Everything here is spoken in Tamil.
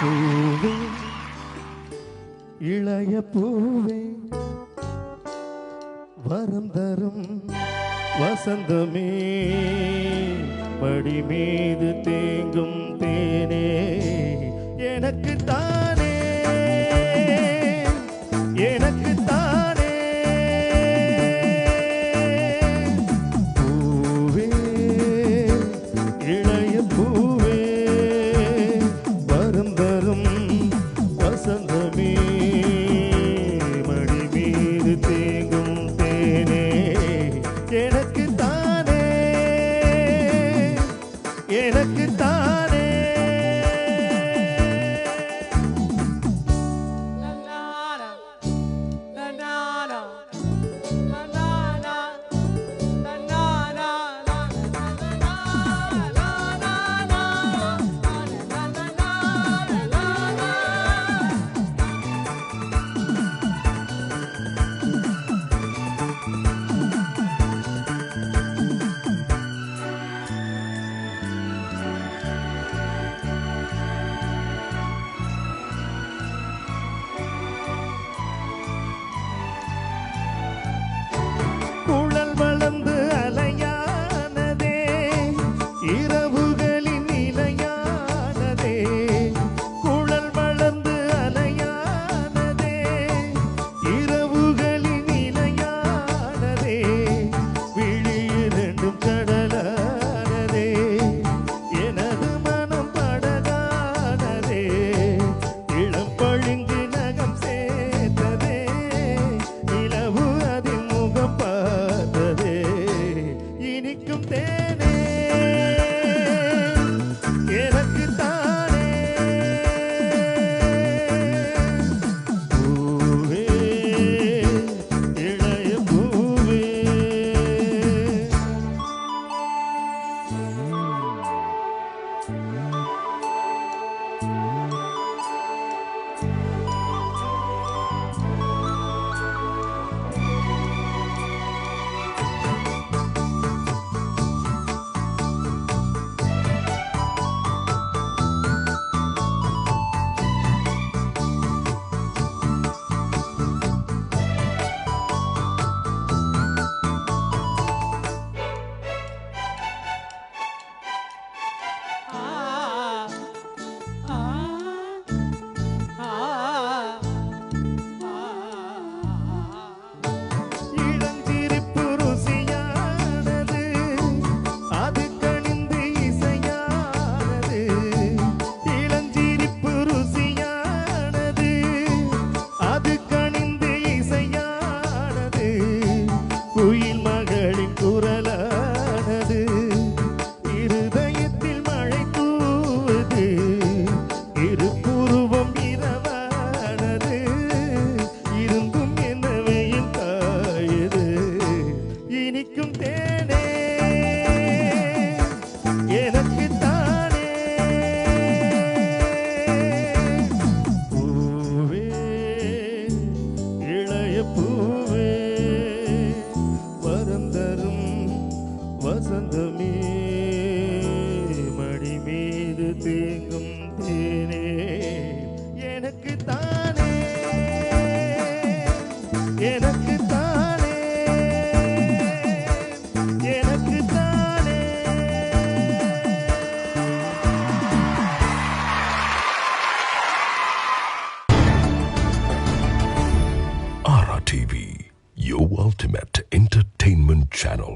பூவே இளைய பூவே வரம் தரும் வசந்தமே மடி மீது தேங்கும் தேனே எனக்கு தானே எனக்கு தானே பூவே இளைய பூவே வரம் தரும் வசந்தமே மடி மீது தேங்கும் தேனே எனக்கு தானே எனக்கு தானே வசந்தமே மடி மீது தேங்கும் தேனே எனக்கு தானே எனக்கு தானே எனக்கு தானே. Ara TV, your ultimate entertainment channel.